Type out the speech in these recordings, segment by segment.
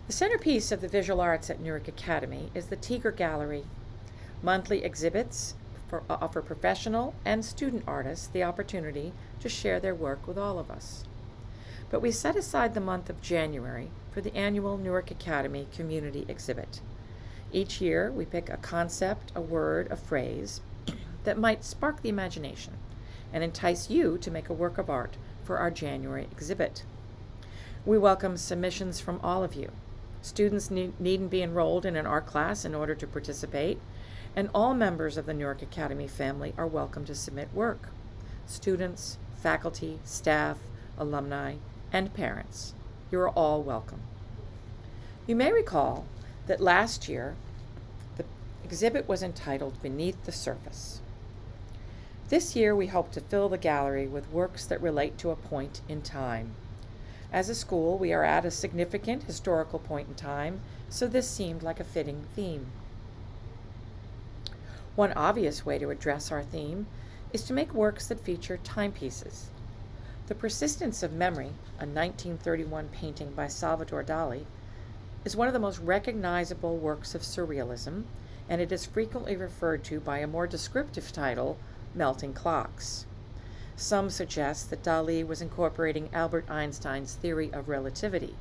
The centerpiece of the visual arts at Newark Academy is the Tiger Gallery. Monthly exhibits offer professional and student artists the opportunity to share their work with all of us. But we set aside the month of January for the annual Newark Academy Community Exhibit. Each year, we pick a concept, a word, a phrase that might spark the imagination and entice you to make a work of art for our January exhibit. We welcome submissions from all of you. Students needn't be enrolled in an art class in order to participate, and all members of the Newark Academy family are welcome to submit work. Students, faculty, staff, alumni, and parents, you are all welcome. You may recall that last year, the exhibit was entitled Beneath the Surface. This year, we hope to fill the gallery with works that relate to a point in time. As a school, we are at a significant historical point in time, so this seemed like a fitting theme. One obvious way to address our theme is to make works that feature timepieces. The Persistence of Memory, a 1931 painting by Salvador Dali, is one of the most recognizable works of surrealism, and it is frequently referred to by a more descriptive title, Melting Clocks. Some suggest that Dali was incorporating Albert Einstein's theory of relativity,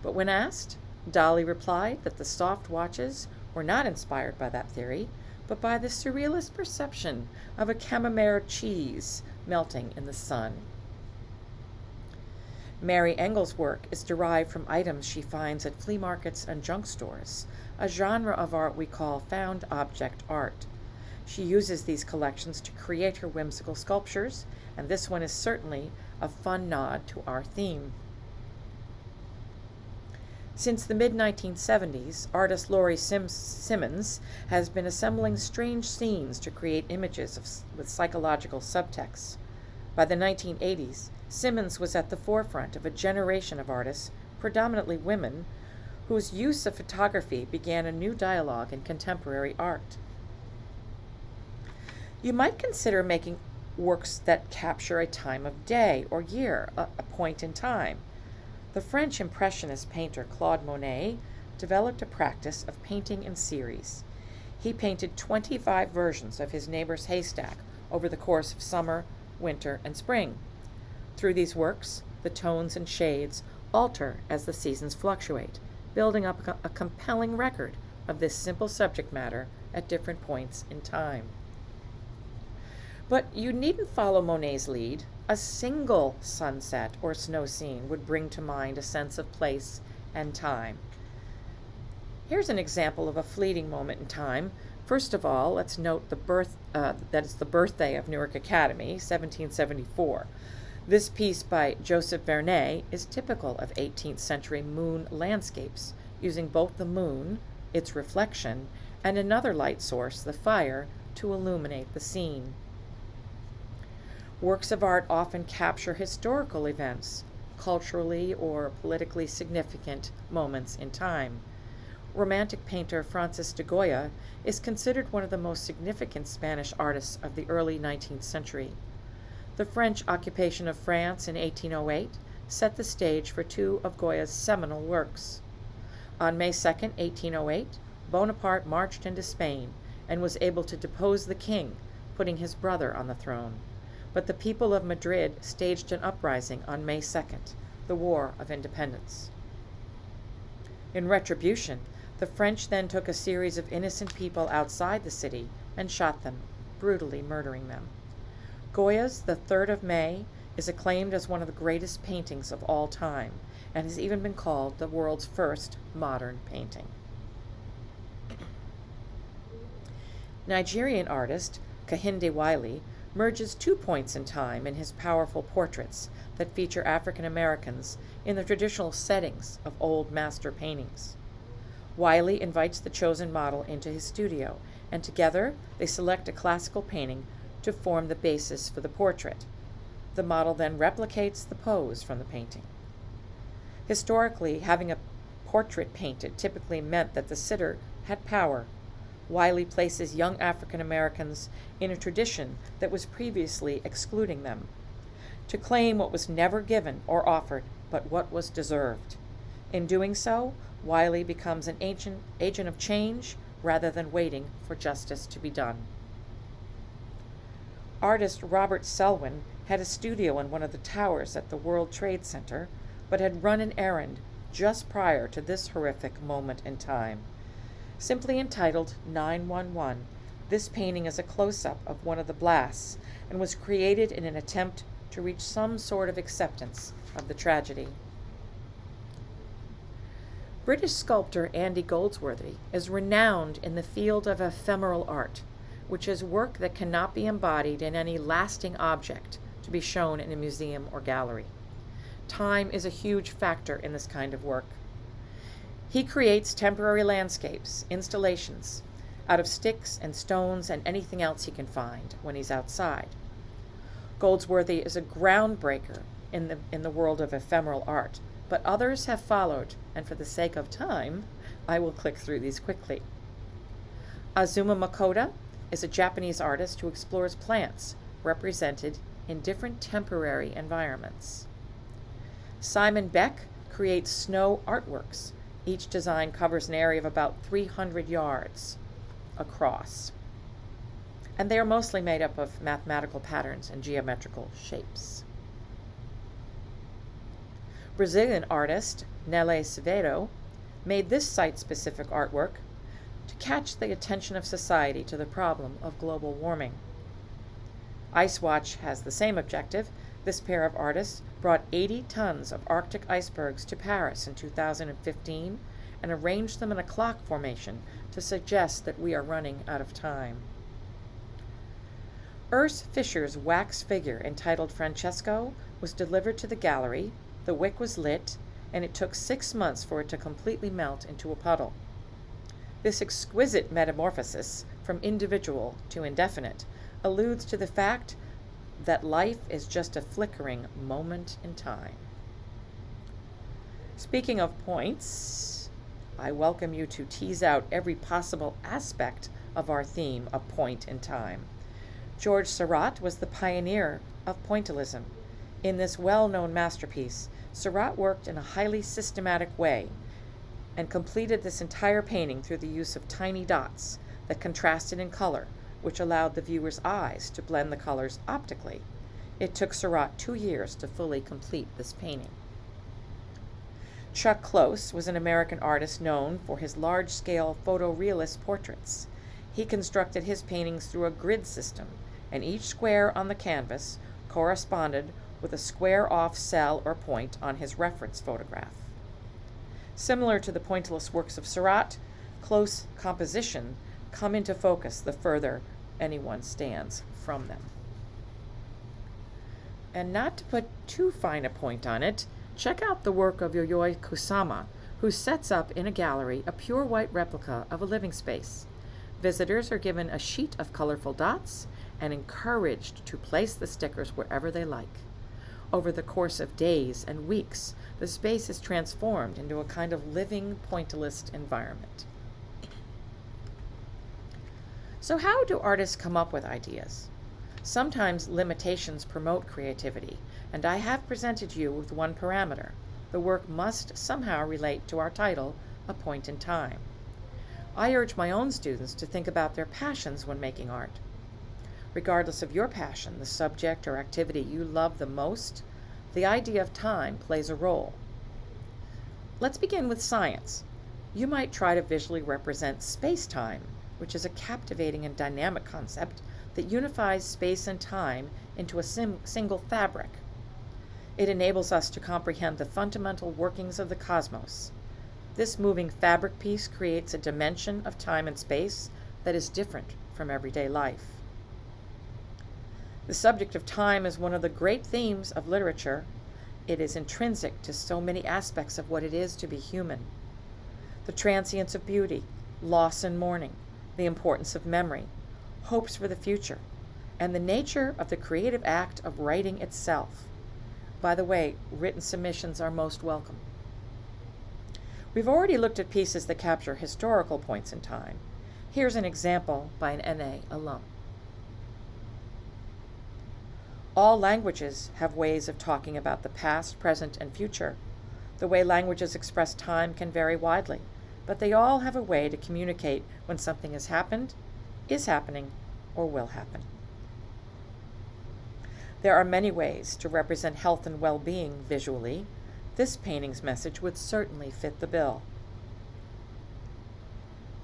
but when asked, Dali replied that the soft watches were not inspired by that theory, but by the surrealist perception of a camembert cheese melting in the sun. Mary Engel's work is derived from items she finds at flea markets and junk stores, a genre of art we call found object art. She uses these collections to create her whimsical sculptures, and this one is certainly a fun nod to our theme. Since the mid-1970s, artist Laurie Simmons has been assembling strange scenes to create images with psychological subtexts. By the 1980s, Simmons was at the forefront of a generation of artists, predominantly women, whose use of photography began a new dialogue in contemporary art. You might consider making works that capture a time of day or year, a point in time. The French Impressionist painter Claude Monet developed a practice of painting in series. He painted 25 versions of his neighbor's haystack over the course of summer, winter, and spring. Through these works, the tones and shades alter as the seasons fluctuate, building up a compelling record of this simple subject matter at different points in time. But you needn't follow Monet's lead. A single sunset or snow scene would bring to mind a sense of place and time. Here's an example of a fleeting moment in time. First of all, let's note that it's the birthday of Newark Academy, 1774. This piece by Joseph Vernet is typical of 18th century moon landscapes, using both the moon, its reflection, and another light source, the fire, to illuminate the scene. Works of art often capture historical events, culturally or politically significant moments in time. Romantic painter Francis de Goya is considered one of the most significant Spanish artists of the early 19th century. The French occupation of France in 1808 set the stage for two of Goya's seminal works. On May 2, 1808, Bonaparte marched into Spain and was able to depose the king, putting his brother on the throne. But the people of Madrid staged an uprising on May 2nd, the War of Independence. In retribution, the French then took a series of innocent people outside the city and shot them, brutally murdering them. Goya's The 3rd of May is acclaimed as one of the greatest paintings of all time and has even been called the world's first modern painting. Nigerian artist Kehinde Wiley merges 2 points in time in his powerful portraits that feature African Americans in the traditional settings of old master paintings. Wiley invites the chosen model into his studio, and together they select a classical painting to form the basis for the portrait. The model then replicates the pose from the painting. Historically, having a portrait painted typically meant that the sitter had power. Wiley places young African Americans in a tradition that was previously excluding them, to claim what was never given or offered, but what was deserved. In doing so, Wiley becomes an agent of change rather than waiting for justice to be done. Artist Robert Selwyn had a studio in one of the towers at the World Trade Center, but had run an errand just prior to this horrific moment in time. Simply entitled 911, this painting is a close-up of one of the blasts and was created in an attempt to reach some sort of acceptance of the tragedy. British sculptor Andy Goldsworthy is renowned in the field of ephemeral art, which is work that cannot be embodied in any lasting object to be shown in a museum or gallery. Time is a huge factor in this kind of work. He creates temporary landscapes, installations, out of sticks and stones and anything else he can find when he's outside. Goldsworthy is a groundbreaker in the world of ephemeral art, but others have followed, and for the sake of time, I will click through these quickly. Azuma Makoto is a Japanese artist who explores plants represented in different temporary environments. Simon Beck creates snow artworks. Each design covers an area of about 300 yards across, and they are mostly made up of mathematical patterns and geometrical shapes. Brazilian artist Nelly Sevedo made this site-specific artwork to catch the attention of society to the problem of global warming. Ice Watch has the same objective. This pair of artists brought 80 tons of Arctic icebergs to Paris in 2015 and arranged them in a clock formation to suggest that we are running out of time. Urs Fischer's wax figure entitled Francesco was delivered to the gallery, the wick was lit, and it took 6 months for it to completely melt into a puddle. This exquisite metamorphosis from individual to indefinite alludes to the fact that life is just a flickering moment in time. Speaking of points, I welcome you to tease out every possible aspect of our theme, a point in time. George Seurat was the pioneer of pointillism. In this well-known masterpiece, Seurat worked in a highly systematic way and completed this entire painting through the use of tiny dots that contrasted in color, which allowed the viewer's eyes to blend the colors optically. It took Seurat 2 years to fully complete this painting. Chuck Close was an American artist known for his large-scale photorealist portraits. He constructed his paintings through a grid system, and each square on the canvas corresponded with a square-off cell or point on his reference photograph. Similar to the pointillist works of Seurat, close composition come into focus the further anyone stands from them. And not to put too fine a point on it, check out the work of Yayoi Kusama, who sets up in a gallery a pure white replica of a living space. Visitors are given a sheet of colorful dots and encouraged to place the stickers wherever they like. Over the course of days and weeks, the space is transformed into a kind of living pointillist environment. So how do artists come up with ideas? Sometimes limitations promote creativity, and I have presented you with one parameter. The work must somehow relate to our title, A Point in Time. I urge my own students to think about their passions when making art. Regardless of your passion, the subject or activity you love the most, the idea of time plays a role. Let's begin with science. You might try to visually represent space-time, which is a captivating and dynamic concept that unifies space and time into a single fabric. It enables us to comprehend the fundamental workings of the cosmos. This moving fabric piece creates a dimension of time and space that is different from everyday life. The subject of time is one of the great themes of literature. It is intrinsic to so many aspects of what it is to be human. The transience of beauty, loss and mourning, the importance of memory, hopes for the future, and the nature of the creative act of writing itself. By the way, written submissions are most welcome. We've already looked at pieces that capture historical points in time. Here's an example by an NA alum. All languages have ways of talking about the past, present, and future. The way languages express time can vary widely, but they all have a way to communicate when something has happened, is happening, or will happen. There are many ways to represent health and well-being visually. This painting's message would certainly fit the bill.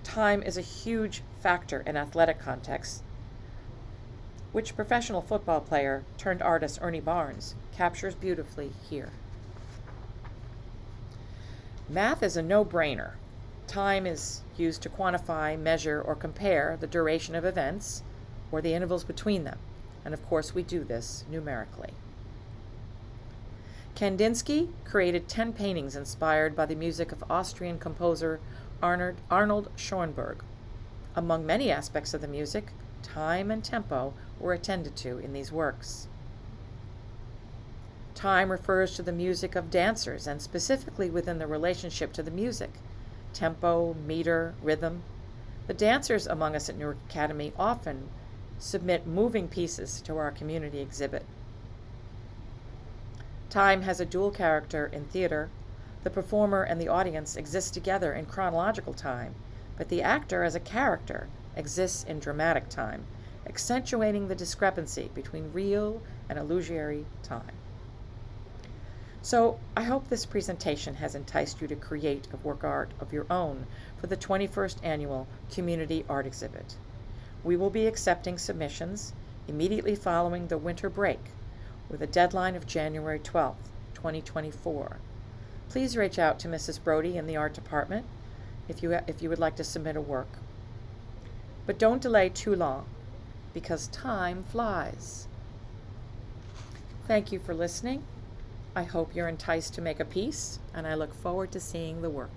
Time is a huge factor in athletic contexts, which professional football player turned artist Ernie Barnes captures beautifully here. Math is a no-brainer. Time is used to quantify, measure, or compare the duration of events or the intervals between them, and of course we do this numerically. Kandinsky created 10 paintings inspired by the music of Austrian composer Arnold Schoenberg. Among many aspects of the music, time and tempo were attended to in these works. Time refers to the music of dancers, and specifically within the relationship to the music, tempo, meter, rhythm. The dancers among us at Newark Academy often submit moving pieces to our community exhibit. Time has a dual character in theater. The performer and the audience exist together in chronological time, but the actor as a character exists in dramatic time, accentuating the discrepancy between real and illusory time. So I hope this presentation has enticed you to create a work art of your own for the 21st Annual Community Art Exhibit. We will be accepting submissions immediately following the winter break with a deadline of January 12th, 2024. Please reach out to Mrs. Brody in the art department if you would like to submit a work. But don't delay too long, because time flies. Thank you for listening. I hope you're enticed to make a piece, and I look forward to seeing the work.